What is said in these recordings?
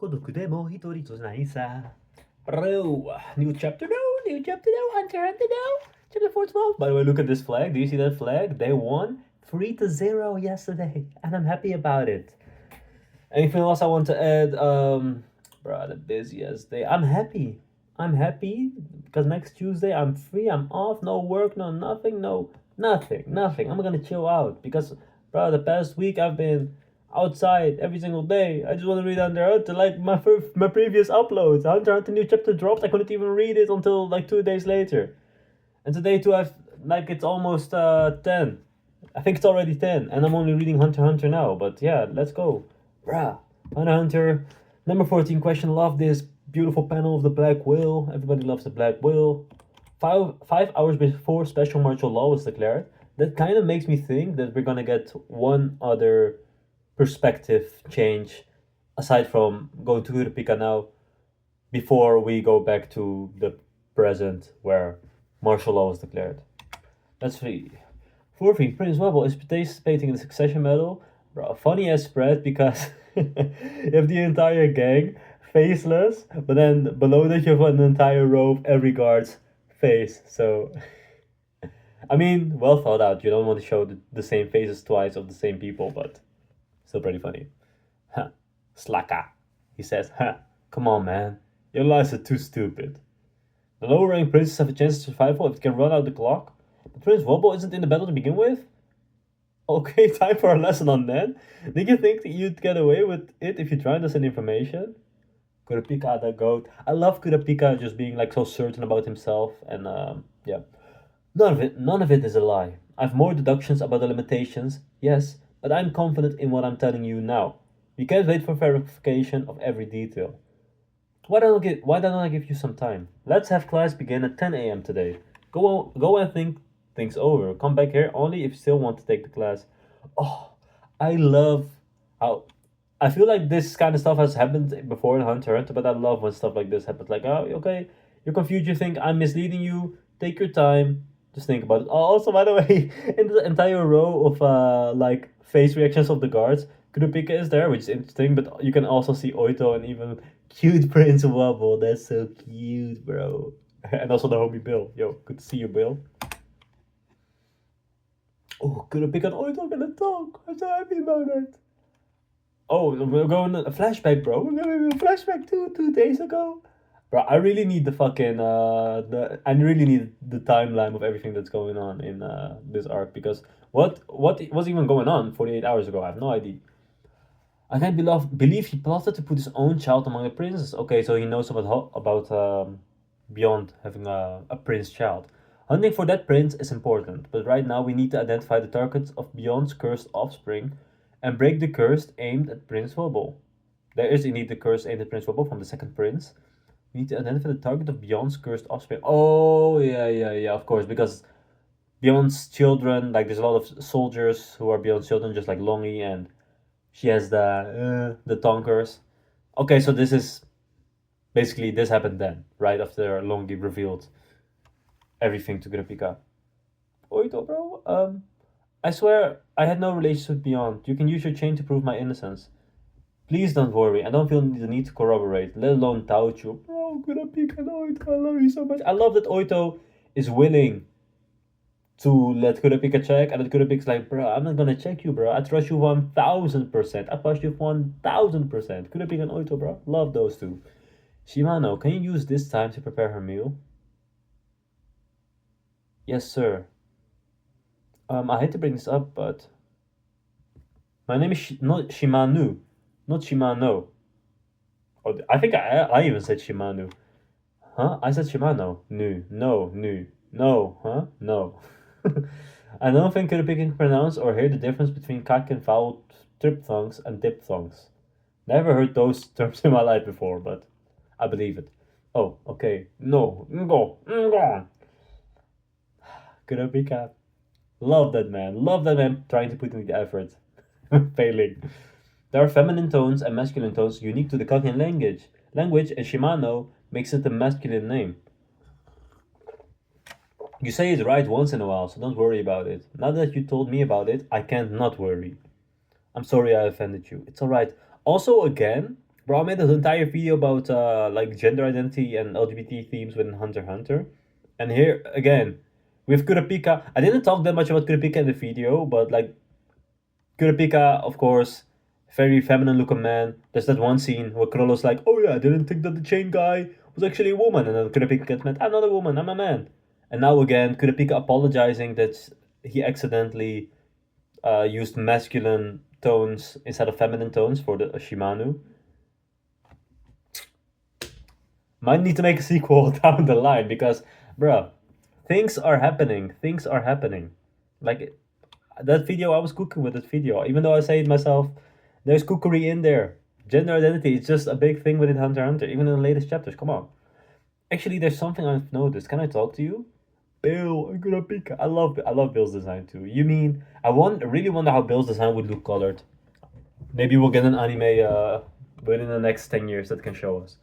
孤独でも一人じゃないさ。Bro, new chapter now, Hunter Hunter now, chapter 412. By the way, look at this flag. Do you see that flag? They won 3-0 yesterday, and I'm happy about it. Anything else I want to add? Bro, the busiest day. I'm happy. I'm happy because next Tuesday I'm free. I'm off. No work. No nothing. No nothing. Nothing. I'm gonna chill out because, bro, the past week I've been outside every single day. I just want to read Hunter x Hunter like my previous uploads. Hunter x Hunter new chapter dropped. I couldn't even read it until like 2 days later. And today too, I've like it's almost 10. I think it's already 10, and I'm only reading Hunter x Hunter now. But yeah, let's go. Bruh. Hunter x Hunter. Number 14 question. Love this beautiful panel of the Black Whale. Everybody loves the Black Whale. 5 hours before special martial law was declared. That kind of makes me think that we're gonna get one other perspective change aside from going to Kurapika now before we go back to the present where martial law was declared. That's 3. 4-3, Prince Webble is participating in the succession battle. Bro, a funny ass spread because you have the entire gang faceless, but then below that you have an entire row of every guard's face. So, I mean, well thought out. You don't want to show the same faces twice of the same people, but still pretty funny. Huh. Slaka. He says, huh. Come on, man. Your lives are too stupid. The lower rank princes have a chance of survival if they can run out the clock. But Prince Wobble isn't in the battle to begin with? Okay, time for a lesson on that. Did you think that you'd get away with it if you tried us in information? Kurapika the goat. I love Kurapika just being like so certain about himself and yeah. None of it is a lie. I've more deductions about the limitations, yes, but I'm confident in what I'm telling you now. You can't wait for verification of every detail. Why don't I give you some time? Let's have class begin at 10 a.m. today. Go and think things over. Come back here only if you still want to take the class. Oh, I love how I feel like this kind of stuff has happened before in Hunter x Hunter, but I love when stuff like this happens. Like, oh, okay, you're confused. You think I'm misleading you. Take your time. Just think about it. Oh, also, by the way, in the entire row of like face reactions of the guards, Kurapika is there, which is interesting. But you can also see Oito and even cute Prince Wobble. That's so cute, bro. And also the homie Bill. Yo, good to see you, Bill. Oh, Kurapika and Oito gonna talk. I'm so happy about it. Oh, we're going a flashback, bro. We're going a flashback two days ago. Bro, I really need the fucking I really need the timeline of everything that's going on in this arc because what was even going on 48 hours ago? I have no idea. I can't believe he plotted to put his own child among the princes. Okay, so he knows about beyond having a prince child. Hunting for that prince is important, but right now we need to identify the targets of Beyond's cursed offspring and break the curse aimed at Prince Wobble. There is indeed the curse aimed at Prince Wobble from the second prince. We need to identify the target of Beyond's cursed offspring. Oh, yeah, of course, because Beyond's children, like there's a lot of soldiers who are Beyond's children, just like Longy, and she has the Tonkers. Okay, so this is basically this happened then, right after Longy revealed everything to Kurapika. Oito, bro. I swear I had no relationship with Beyond. You can use your chain to prove my innocence. Please don't worry. I don't feel the need to corroborate, let alone doubt you. Bro, Kurapika and Oito, I love you so much. I love that Oito is willing to let Kurapika check, and that Kurapika's like, bro, I'm not gonna check you, bro. I trust you 1000%. I trust you 1000%. Kurapika and Oito, bro. Love those two. Shimano, can you use this time to prepare her meal? Yes, sir. I hate to bring this up, but my name is not Shimanu, not Shimano. Oh, I think I even said Shimanu. Huh? I said Shimano. No. Huh? No. I don't think Kurapika can pronounce or hear the difference between kak and vowel triphthongs and diphthongs. Never heard those terms in my life before, but I believe it. Oh, okay. No. Go. Kurapika. Love that man. Love that man trying to put in the effort. Failing. There are feminine tones and masculine tones unique to the Kakin language, and Shimano makes it a masculine name. You say it right once in a while, so don't worry about it. Now that you told me about it, I can't not worry. I'm sorry I offended you. It's alright. Also, again, Bro, I made an entire video about like gender identity and LGBT themes within Hunter x Hunter. And here again, with Kurapika, I didn't talk that much about Kurapika in the video, but like Kurapika, of course, very feminine looking man. There's that one scene where Krollo's like, "Oh yeah, I didn't think that the chain guy was actually a woman," and then Kurapika gets mad, "I'm not a woman, I'm a man." And now again, Kurapika apologizing that he accidentally used masculine tones instead of feminine tones for the Shimano. Might need to make a sequel down the line because, bruh, things are happening. Things are happening. Like that video, I was cooking with that video. Even though I say it myself, there's cookery in there. Gender identity is just a big thing within Hunter x Hunter, even in the latest chapters. Come on. Actually, there's something I've noticed. Can I talk to you? Bill, I'm gonna pick. I love Bill's design too. You mean I really wonder how Bill's design would look colored. Maybe we'll get an anime within the next 10 years that can show us.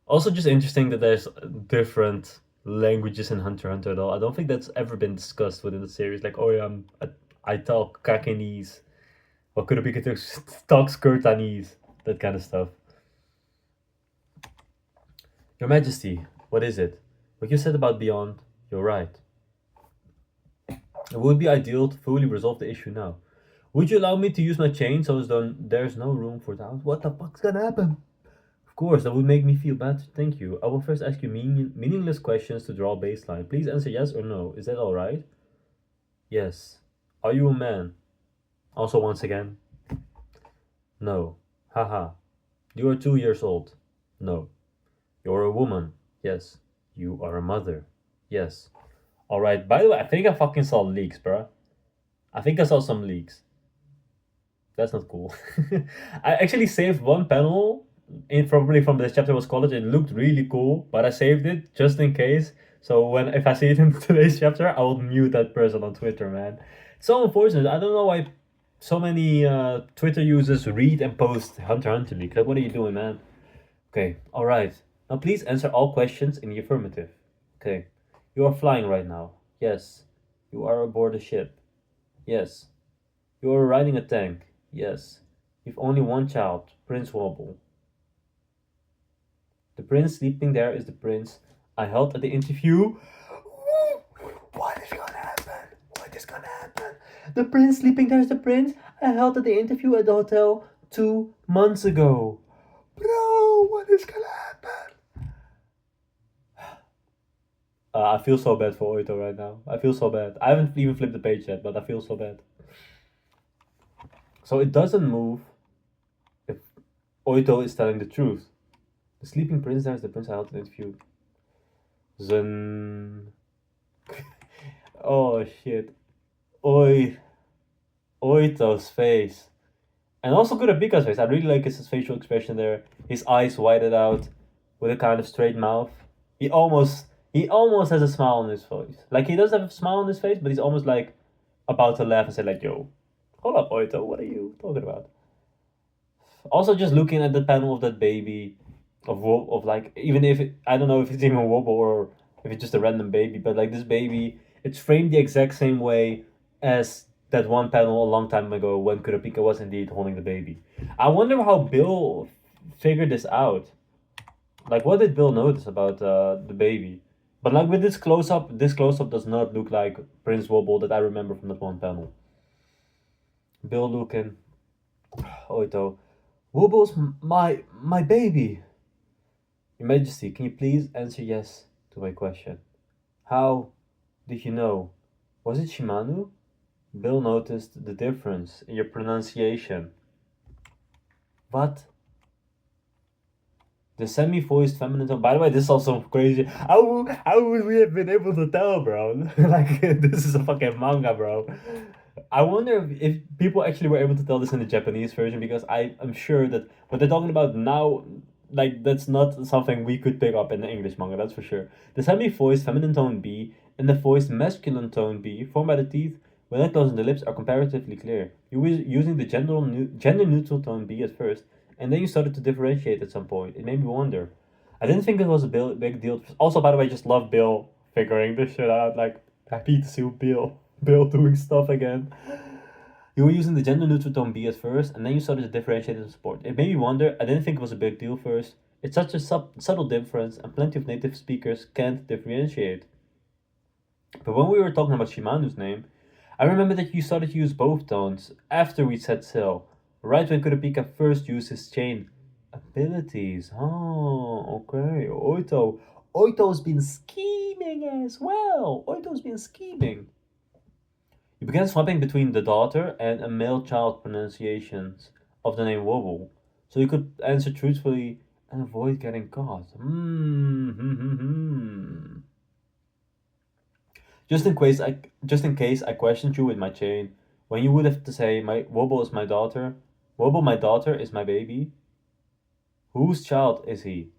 Also, just interesting that there's different languages in Hunter x Hunter, though. I don't think that's ever been discussed within the series. Like, oh yeah, I talk Kakenese, or Kurapika talks Kurtanese, that kind of stuff. Your Majesty, what is it? What you said about Beyond, you're right. It would be ideal to fully resolve the issue now. Would you allow me to use my chain so as though there's no room for doubt? What the fuck's gonna happen? Of course, that would make me feel bad. Thank you. I will first ask you meaningless questions to draw a baseline. Please answer yes or no. Is that alright? Yes. Are you a man? Also, once again. No. Haha. You are 2 years old. No. You're a woman. Yes. You are a mother. Yes. Alright, by the way, I think I fucking saw leaks, bruh. I think I saw some leaks. That's not cool. I actually saved one panel probably from this chapter was college. It looked really cool, but I saved it just in case. So if I see it in today's chapter, I will mute that person on Twitter, man. It's so unfortunate. I don't know why so many Twitter users read and post Hunter x Hunter leak. Like, what are you doing, man? Okay, all right. Now please answer all questions in the affirmative. Okay. You are flying right now. Yes. You are aboard a ship. Yes. You are riding a tank. Yes. You've only one child, Prince Wobble. The prince sleeping there is the prince I held at the interview. What is gonna happen? What is gonna happen? The prince sleeping there is the prince I held at the interview at the hotel 2 months ago. Bro, what is gonna happen? I feel so bad for Oito right now. I feel so bad. I haven't even flipped the page yet, but I feel so bad. So it doesn't move if Oito is telling the truth. The sleeping prince there is the prince I held at the interview. Zen. Oh shit. Oito's face. And also Kurapika's face. I really like his facial expression there. His eyes widened out with a kind of straight mouth. He almost has a smile on his face. Like he does have a smile on his face, but he's almost like about to laugh and say like, "Yo, hold up, Oito, what are you talking about?" Also, just looking at the panel of that baby, of like, even if I don't know if it's even Wobble or if it's just a random baby, but like this baby, it's framed the exact same way as that one panel a long time ago when Kurapika was indeed holding the baby. I wonder how Bill figured this out. Like, what did Bill notice about the baby? But like with this close up does not look like Prince Wobble that I remember from that one panel. Bill looking, Oito, Wobble's my baby. Your Majesty, can you please answer yes to my question? How did you know? Was it Shimano? Bill noticed the difference in your pronunciation. What? The semi-voiced feminine tone. By the way, this is also crazy. How would we have been able to tell, bro? Like, this is a fucking manga, bro. I wonder if people actually were able to tell this in the Japanese version, because I'm sure that what they're talking about now, like, that's not something we could pick up in the English manga, that's for sure. The semi-voiced feminine tone B and the voiced masculine tone B formed by the teeth when not closing the lips are comparatively clear. You were using the gender neutral tone B at first, and then you started to differentiate at some point. It made me wonder. I didn't think it was a big deal. Also, by the way, just love Bill figuring this shit out. Like, happy to see Bill doing stuff again. You were using the gender neutral tone B at first, and then you started to differentiate in sport. It made me wonder. I didn't think it was a big deal first. It's such a subtle difference, and plenty of native speakers can't differentiate. But when we were talking about Shimanu's name, I remember that you started to use both tones after we set sail, right when Kurapika first used his chain abilities. Oh, okay. Oito. Oito's been scheming as well. Oito's been scheming. You began swapping between the daughter and a male child pronunciations of the name Wobble, so you could answer truthfully and avoid getting caught. Just in case I questioned you with my chain, when you would have to say my Wobble is my daughter, Wobble my daughter is my baby. Whose child is he?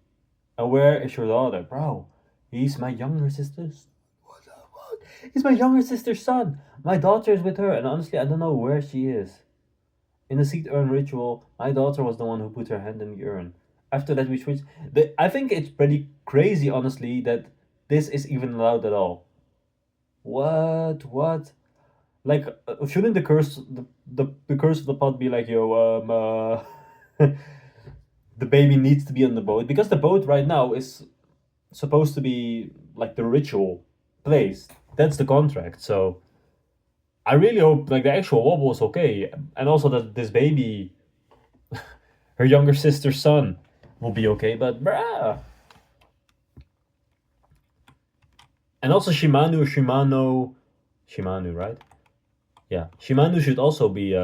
And where is your daughter, bro? He's my younger sister's. What the fuck? He's my younger sister's son. My daughter is with her, and honestly, I don't know where she is. In the seed urn ritual, my daughter was the one who put her hand in the urn. After that, we switched. I think it's pretty crazy, honestly, that this is even allowed at all. What? What? Like, shouldn't the curse of the pot be like, yo, the baby needs to be on the boat because the boat right now is supposed to be like the ritual place. That's the contract. So I really hope like the actual wobble is okay, and also that this baby, her younger sister's son, will be okay. But bruh, and also Shimano, right? Yeah, Shimano should also be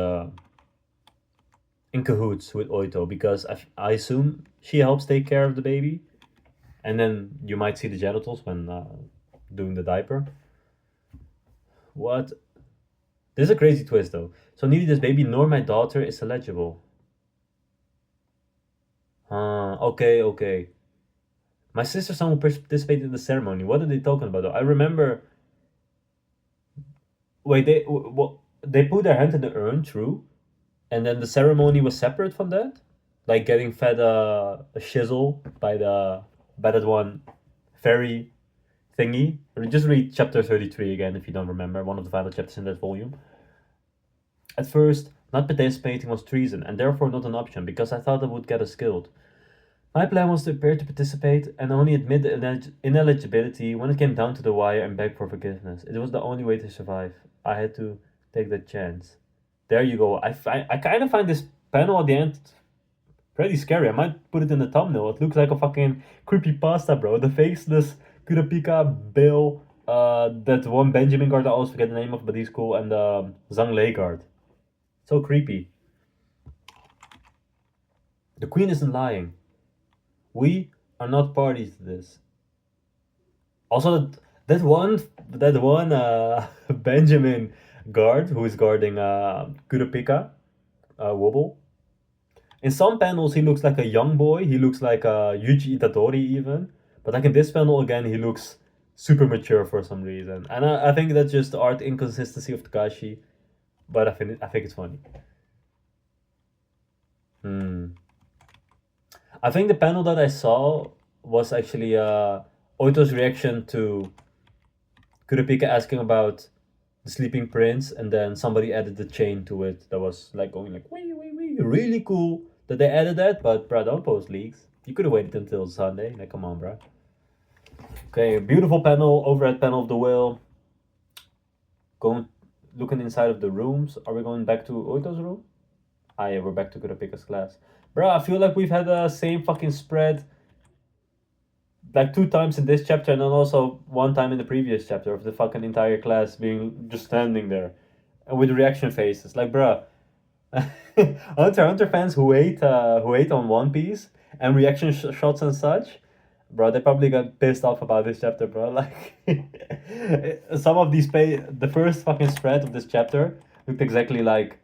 in cahoots with Oito because I assume she helps take care of the baby, and then you might see the genitals when doing the diaper. What? This is a crazy twist though. So neither this baby nor my daughter is eligible. Okay, okay. My sister's son will participate in the ceremony. What are they talking about though? I remember. Wait, they put their hand in the urn, true, and then the ceremony was separate from that, like getting fed a shizzle by that one fairy thingy. Just read chapter 33 again if you don't remember, one of the final chapters in that volume. At first, not participating was treason, and therefore not an option, because I thought it would get us killed. My plan was to appear to participate and only admit the ineligibility when it came down to the wire and beg for forgiveness. It was the only way to survive. I had to take that chance. There you go. I kind of find this panel at the end pretty scary. I might put it in the thumbnail. It looks like a fucking creepy pasta, bro. The faceless Kurapika, Bill, that one Benjamin guard I always forget the name of, but he's cool, and Zhang Lei guard. So creepy. The queen isn't lying. We are not parties to this. Also, that one Benjamin guard who is guarding Kurapika, Wobble. In some panels, he looks like a young boy. He looks like Yuji Itadori even. But like in this panel again, he looks super mature for some reason. And I think that's just the art inconsistency of Takashi. But I think it's funny. Hmm. I think the panel that I saw was actually Oito's reaction to Kurapika asking about the sleeping prince, and then somebody added the chain to it that was like going like wee wee wee. Really cool that they added that, but bruh, don't post leaks. You could have waited until Sunday. Like, come on, bruh. Okay, beautiful panel, overhead panel of the whale. Going, looking inside of the rooms. Are we going back to Oito's room? Ah, yeah, we're back to Kurapika's class. Bruh, I feel like we've had the same fucking spread like two times in this chapter and then also one time in the previous chapter of the fucking entire class being just standing there and with reaction faces. Like, bruh, Hunter fans who hate on One Piece and reaction shots and such, bro, they probably got pissed off about this chapter, bro. Like, some of the first fucking spread of this chapter looked exactly like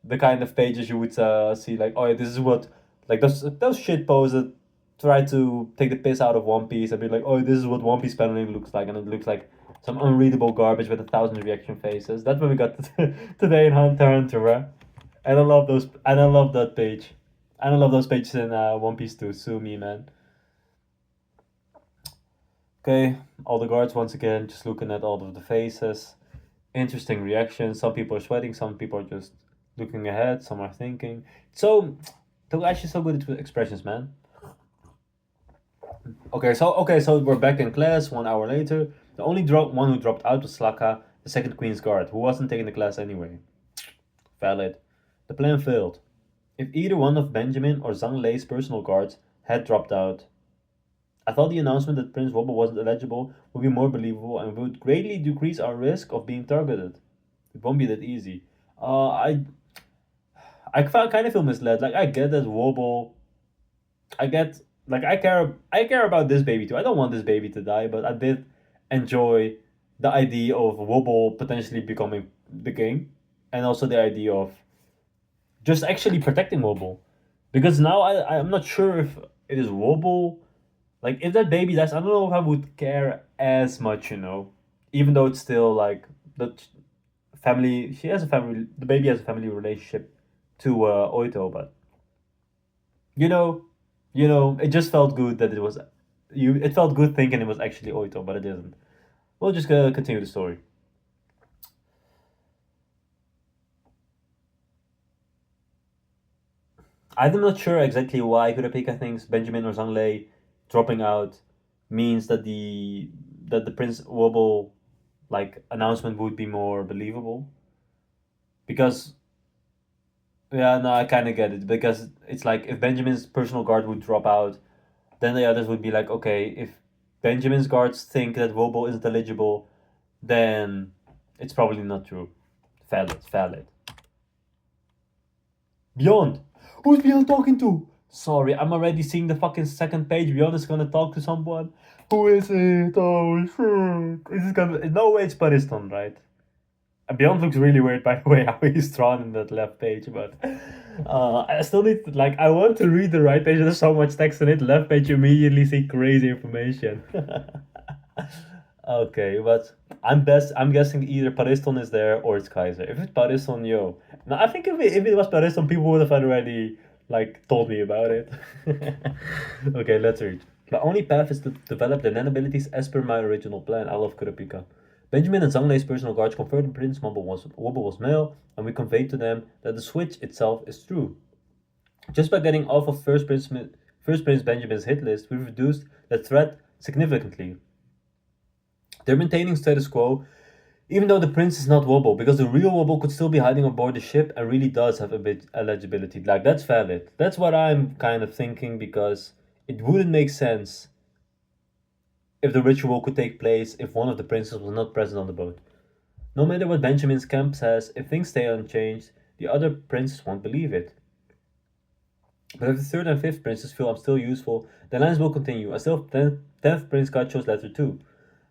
the kind of pages you would see. Like, oh yeah, this is what like those shit posts that try to take the piss out of One Piece and be like, oh, this is what One Piece paneling looks like, and it looks like some unreadable garbage with 1,000 reaction faces. That's what we got today in Hunter, bro. And I love those. And I love that page. And I love those pages in One Piece too. Sue me, man. Okay, all the guards once again just looking at all of the faces. Interesting reactions. Some people are sweating. Some people are just looking ahead, some are thinking. So, Togashi is so good at expressions, man. Okay, so we're back in class 1 hour later. The only one who dropped out was Slaka, the second Queen's Guard, who wasn't taking the class anyway. Valid. The plan failed. If either one of Benjamin or Zhang Lei's personal guards had dropped out, I thought the announcement that Prince Wobble wasn't eligible would be more believable and would greatly decrease our risk of being targeted. It won't be that easy. I kind of feel misled. Like I get that Wobble, I get like I care about this baby too. I don't want this baby to die, but I did enjoy the idea of Wobble potentially becoming the king, and also the idea of just actually protecting Wobble, because now I'm not sure if it is Wobble. Like if that baby dies, I don't know if I would care as much, even though it's still like the family. She has a family. The baby has a family relationship to Oito, but you know, it just felt good that it was you. It felt good thinking it was actually Oito, but it isn't. We'll just continue the story. I'm not sure exactly why Kurapika thinks Benjamin or Zanglei dropping out means that the Prince Wobble like announcement would be more believable, because yeah, no, I kind of get it, because it's like if Benjamin's personal guard would drop out, then the others would be like, okay, if Benjamin's guards think that Wobble isn't eligible, then it's probably not true. Valid, valid. Beyond. Who's Beyond talking to? Sorry, I'm already seeing the fucking second page. Beyond is gonna talk to someone. Who is it? Oh shit. Is it gonna? No way it's Pariston, right? And Beyond looks really weird, by the way, how he's drawn in that left page, but I still need to, like, I want to read the right page. There's so much text in it. Left page, you immediately see crazy information. Okay, but I'm guessing either Pariston is there or it's Kaiser. If it's Pariston, yo. Now I think if it was Pariston, people would have already like told me about it. Okay, let's read. My only path is to develop the Nen abilities as per my original plan. I love Kurapika. Benjamin and Zhang Lei's personal guards confirmed Prince Wobble was male, and we conveyed to them that the switch itself is true. Just by getting off of First Prince Benjamin's hit list, we've reduced the threat significantly. They're maintaining status quo, even though the prince is not Wobble, because the real Wobble could still be hiding aboard the ship and really does have a bit eligibility. Like, that's valid. That's what I'm kind of thinking, because it wouldn't make sense if the ritual could take place if one of the princes was not present on the boat. No matter what Benjamin's camp says, if things stay unchanged, the other princes won't believe it. But if the third and fifth princes feel I'm still useful, the lines will continue. I still have 10th Prince Gacho's letter too.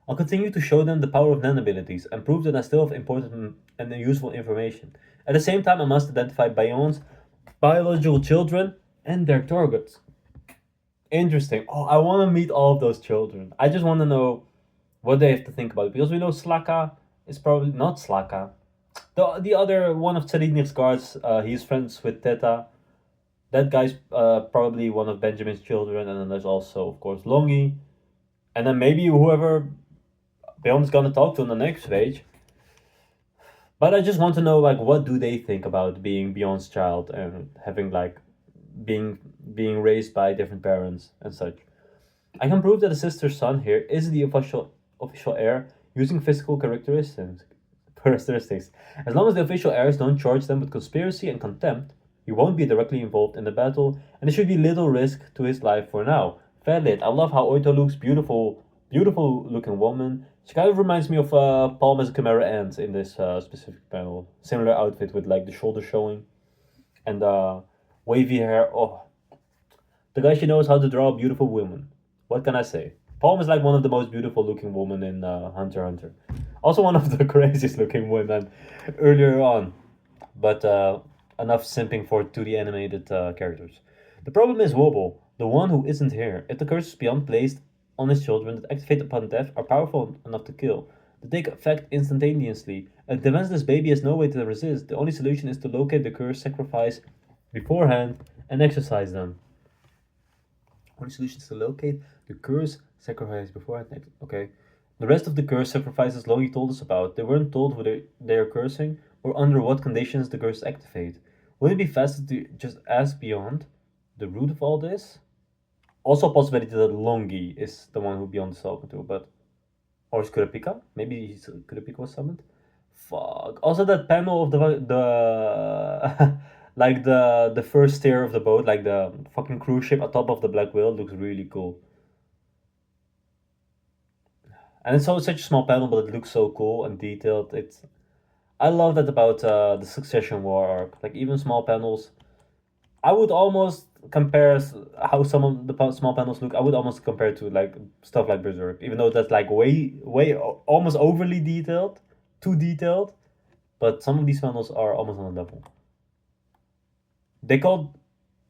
I'll continue to show them the power of Nen abilities and prove that I still have important and useful information. At the same time, I must identify Bayon's biological children and their targets. Interesting. Oh, I want to meet all of those children. I just want to know what they have to think about it, because we know Slaka is probably not Slaka. The other one of Tsaridnik's guards, he's friends with Teta. That guy's probably one of Benjamin's children, and then there's also, of course, Longi. And then maybe whoever Beyond's gonna talk to on the next page. But I just want to know, like, what do they think about being Beyond's child and having like being raised by different parents and such. I can prove that the sister's son here is the official heir using physical characteristics. As long as the official heirs don't charge them with conspiracy and contempt, he won't be directly involved in the battle, and there should be little risk to his life for now. Valid. I love how Oito looks. Beautiful looking woman. She kind of reminds me of Palm as a Chimera Ant in this specific panel. Similar outfit with like the shoulder showing and wavy hair. Oh, the guy, she knows how to draw a beautiful woman. What can I say? Palm is like one of the most beautiful looking women in Hunter x Hunter. Also one of the craziest looking women earlier on. But enough simping for 2D animated characters. The problem is Wobble, the one who isn't here. If the curses beyond placed on his children that activate upon death are powerful enough to kill, they take effect instantaneously. A defenseless baby has no way to resist. The only solution is to locate the curse, sacrifice beforehand, and exercise them. Only solution is to locate the curse, sacrifice beforehand. Okay. The rest of the curse sacrifices Logi told us about, they weren't told whether they are cursing or under what conditions the curse activate. Would it be faster to just ask Beyond the root of all this? Also, a possibility that Longi is the one who Beyond is talking to, but or is Kurapika? Maybe Kurapika was summoned. Fuck. Also, that panel of the like the first tier of the boat, like the fucking cruise ship atop of the Black Whale, looks really cool. And it's always such a small panel, but it looks so cool and detailed. It's I love that about the Succession War arc. Like even small panels, I would almost compare how some of the small panels look. I would almost compare to like stuff like Berserk, even though that's like way almost overly detailed, too detailed. But some of these panels are almost on a level. They called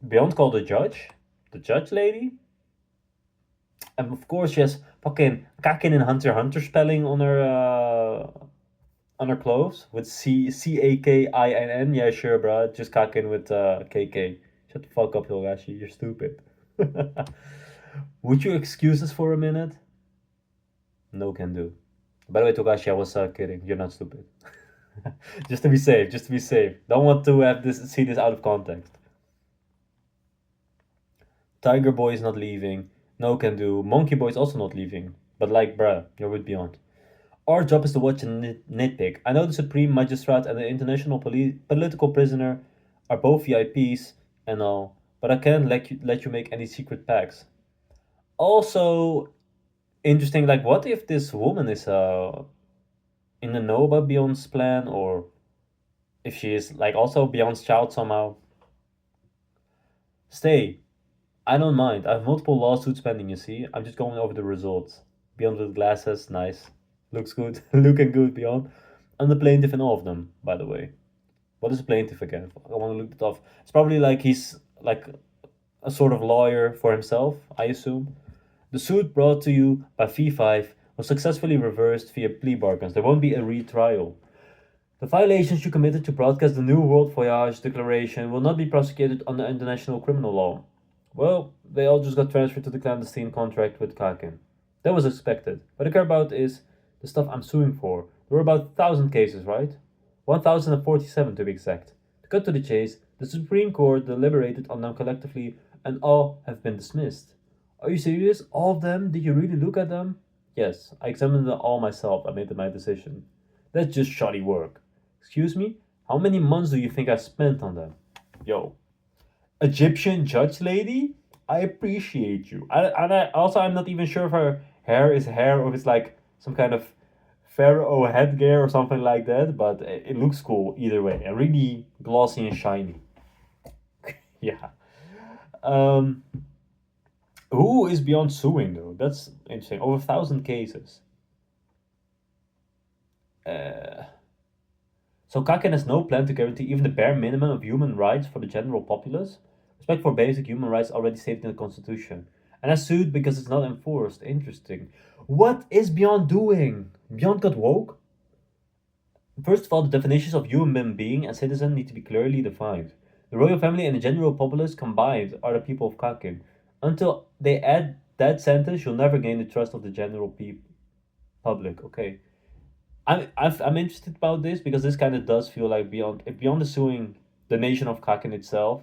Beyond called the judge lady, and of course she has fucking Kakin and Hunter x Hunter spelling on her clothes with Kakin. Yeah, sure, bro. Just Kakin with KK. Shut the fuck up, Hirogashi. You're stupid. Would you excuse us for a minute? No can do. By the way, Togashi, I was kidding. You're not stupid. Just to be safe, just to be safe. Don't want to have this see this out of context. Tiger Boy is not leaving. No can do. Monkey Boy is also not leaving. But like, bruh, you're with Beyond. Our job is to watch and nitpick. I know the Supreme Magistrate and the International Political Prisoner are both VIPs and all, but I can't let you make any secret packs. Also, interesting, like, what if this woman is in the know about Beyond's plan, or if she is like also Beyond's child somehow? Stay. I don't mind. I have multiple lawsuits pending, you see. I'm just going over the results. Beyond with glasses, nice. Looks good. Looking good, Beyond. I'm the plaintiff in all of them, by the way. What is a plaintiff again? I want to look it up. It's probably like he's like a sort of lawyer for himself, I assume. The suit brought to you by V5 was successfully reversed via plea bargains. There won't be a retrial. The violations you committed to broadcast the New World Voyage Declaration will not be prosecuted under international criminal law. Well, they all just got transferred to the clandestine contract with Kaken. That was expected. What I care about is the stuff I'm suing for. There were about 1,000 cases, right? 1,047 to be exact. To cut to the chase, the Supreme Court deliberated on them collectively and all have been dismissed. Are you serious? All of them? Did you really look at them? Yes, I examined them all myself. I made my decision. That's just shoddy work. Excuse me? How many months do you think I spent on them? Yo, Egyptian judge lady? I appreciate you. I'm not even sure if her hair is hair or if it's like some kind of pharaoh headgear or something like that, but it looks cool either way. And really glossy and shiny. Yeah. Um, who is beyond suing though? That's interesting. Over 1,000 cases. Uh, so Kaken has no plan to guarantee even the bare minimum of human rights for the general populace. Respect for basic human rights already stated in the Constitution. And has sued because it's not enforced. Interesting. What is Beyond doing? Beyond got woke? First of all, the definitions of human being and citizen need to be clearly defined. The royal family and the general populace combined are the people of Kakin. Until they add that sentence, you'll never gain the trust of the general public. Okay. I'm interested about this because this kind of does feel like Beyond. If Beyond is suing the nation of Kakin itself,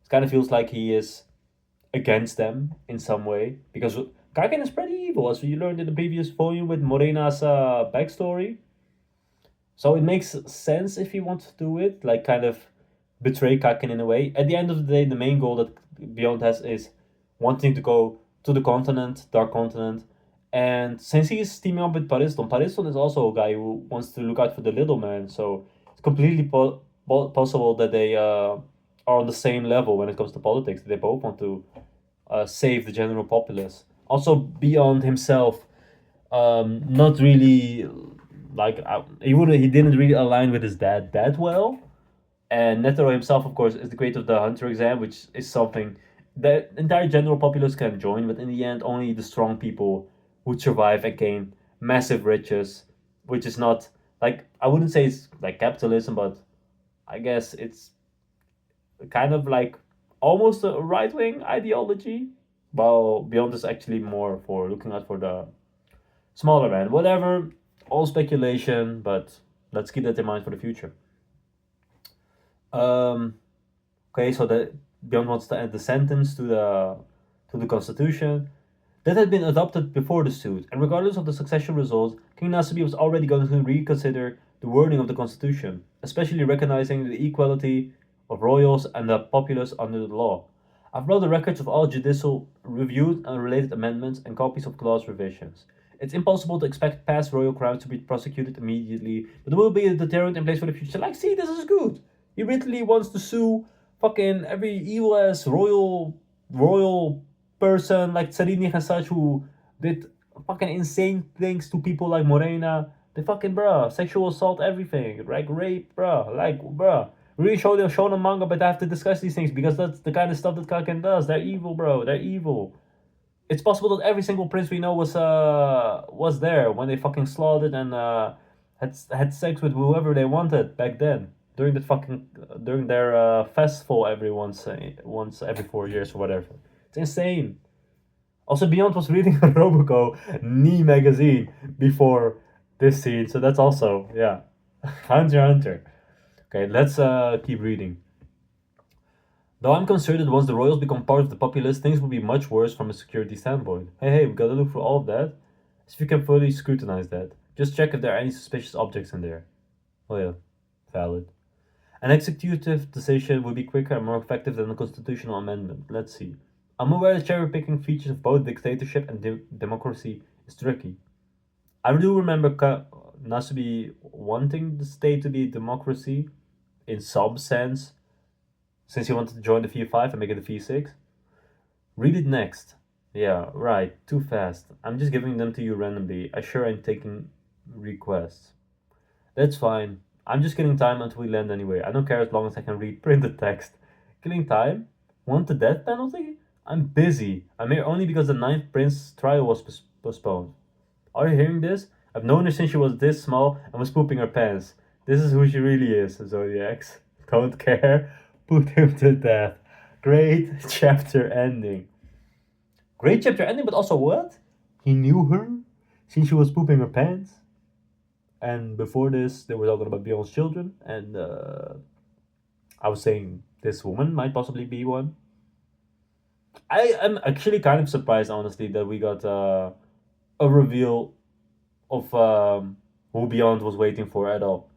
it kind of feels like he is against them in some way because Kakin is pretty evil, as we learned in the previous volume with Morena's backstory. So it makes sense if he wants to do it, like kind of betray Kakin in a way. At the end of the day, the main goal that Beyond has is wanting to go to the continent, Dark Continent. And since he's teaming up with Pariston, Pariston is also a guy who wants to look out for the little man. So it's completely possible that they are on the same level when it comes to politics. They both want to save the general populace. Also, Beyond himself, not really like he didn't really align with his dad that well. And Netero himself, of course, is the creator of the Hunter exam, which is something the entire general populace can join, but in the end, only the strong people would survive and gain massive riches, which is not like I wouldn't say it's like capitalism, but I guess it's kind of like almost a right wing ideology. While Beyond is actually more for looking out for the smaller man. Whatever, all speculation, but let's keep that in mind for the future. Um, Okay, so that Beyond wants to add the sentence to the constitution that had been adopted before the suit, and regardless of the succession results, King Nasubi was already going to reconsider the wording of the constitution, especially recognizing the equality of royals and the populace under the law. I've brought the records of all judicial reviews and related amendments and copies of clause revisions. It's impossible to expect past royal crimes to be prosecuted immediately, but there will be a deterrent in place for the future. Like, see, this is good. He literally wants to sue fucking every evil ass royal person like Tsarinich and such who did fucking insane things to people like Morena. They fucking bruh, sexual assault, everything, like rape, bruh, like bruh. Really show them manga, but I have to discuss these things because that's the kind of stuff that Kaken does. They're evil, bro. They're evil. It's possible that every single prince we know was there when they fucking slaughtered and had sex with whoever they wanted back then during the fucking during their festival every once every 4 years or whatever. It's insane. Also, Beyond was reading a Roboco knee magazine before this scene, so that's also yeah, Hunter x Hunter. Okay, let's keep reading. Though I'm concerned that once the royals become part of the populace, things will be much worse from a security standpoint. Hey, we gotta look through all of that. See if you can fully scrutinize that. Just check if there are any suspicious objects in there. Oh yeah, valid. An executive decision would be quicker and more effective than a constitutional amendment. Let's see. I'm aware that cherry picking features of both dictatorship and democracy is tricky. I do remember Nasubi wanting the state to be a democracy in some sense, since he wanted to join the V5 and make it a V6. Read it next. Yeah, right, too fast. I'm just giving them to you randomly. I sure ain't taking requests. That's fine. I'm just killing time until we land anyway. I don't care as long as I can read printed text. Killing time? Want the death penalty? I'm busy. I'm here only because the ninth prince trial was postponed. Are you hearing this? I've known her since she was this small and was pooping her pants. This is who she really is, Zodiacs. Don't care. Put him to death. Great chapter ending. Great chapter ending, but also what? He knew her since she was pooping her pants. And before this, they were talking about Beyond's children, and I was saying this woman might possibly be one. I am actually kind of surprised, honestly, that we got a reveal of who Beyond was waiting for at all.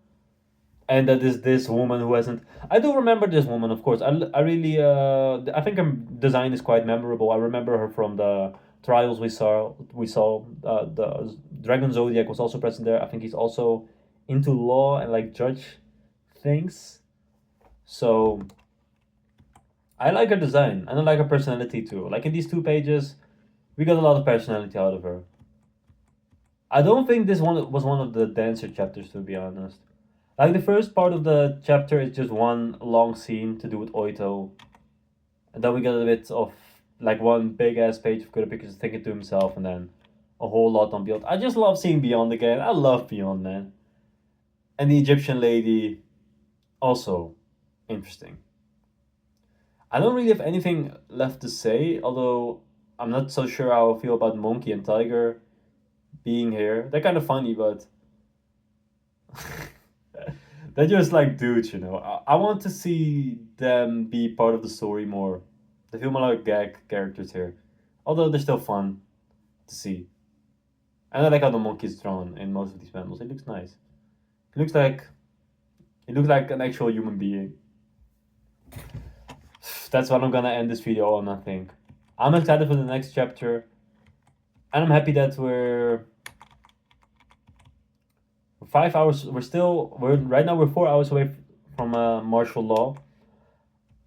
And that is this woman who hasn't. I do remember this woman, of course. I really. I think her design is quite memorable. I remember her from the trials we saw. The Dragon Zodiac was also present there. I think he's also into law and like judge things. So I like her design and I like her personality too. Like in these 2 pages, we got a lot of personality out of her. I don't think this one was one of the denser chapters, to be honest. Like the first part of the chapter is just one long scene to do with Oito, and then we get a bit of like one big ass page of Kurapika just thinking to himself, and then a whole lot on Beyond. I just love seeing Beyond again. I love Beyond, man. And the Egyptian lady, also interesting. I don't really have anything left to say, although I'm not so sure how I feel about Monkey and Tiger being here. They're kind of funny, but they're just like dudes, you know. I want to see them be part of the story more. They feel more like gag characters here, although they're still fun to see. And I like how the monkey is drawn in most of these panels. It looks nice. It looks like an actual human being. That's what I'm gonna end this video on, I think. I'm excited for the next chapter, and I'm happy that we're 5 hours. We're right now we're 4 hours away from martial law.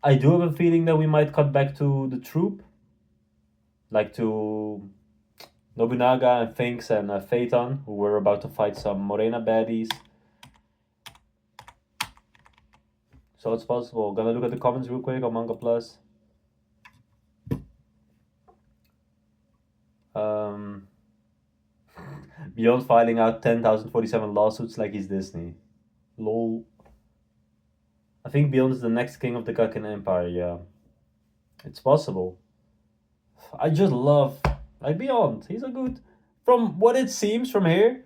I do have a feeling that we might cut back to the troop, like to Nobunaga and Finks and Phaeton, who were about to fight some Morena baddies. So it's possible. Gonna look at the comments real quick on Manga Plus. Beyond filing out 10,047 lawsuits like he's Disney. Lol. I think Beyond is the next king of the Kaken Empire, yeah. It's possible. I just love like Beyond. He's a good, from what it seems from here,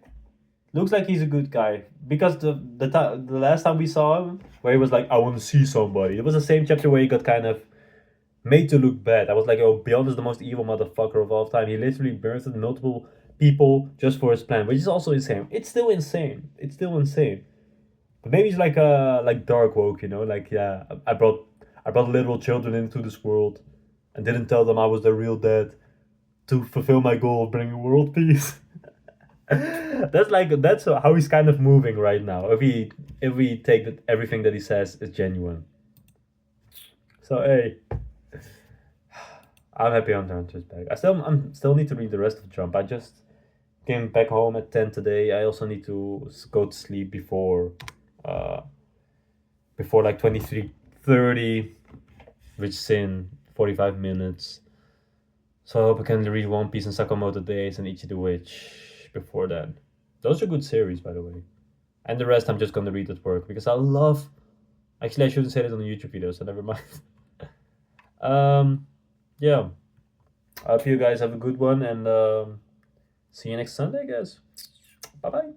Looks like he's a good guy because the last time we saw him, where he was like, "I want to see somebody," it was the same chapter where he got kind of made to look bad. I was like, "Oh, Beyond is the most evil motherfucker of all time." He literally murdered multiple people just for his plan, which is also insane. It's still insane. It's still insane. But maybe he's like dark woke, you know? Like, yeah, I brought literal children into this world and didn't tell them I was the real dad to fulfill my goal of bringing world peace. That's how he's kind of moving right now. If we take that everything that he says is genuine. So hey, I'm happy Hunter x Hunter's back. I'm still need to read the rest of Jump. I just came back home at 10 today. I also need to go to sleep uh before like 23:30, which is in 45 minutes. So I hope I can read One Piece and Sakamoto Days and Ichi the Witch before then. Those are good series, by the way. And the rest I'm just gonna read at work because I love. Actually, I shouldn't say that on the YouTube video, so never mind. Yeah. I hope you guys have a good one and see you next Sunday, guys. Bye bye.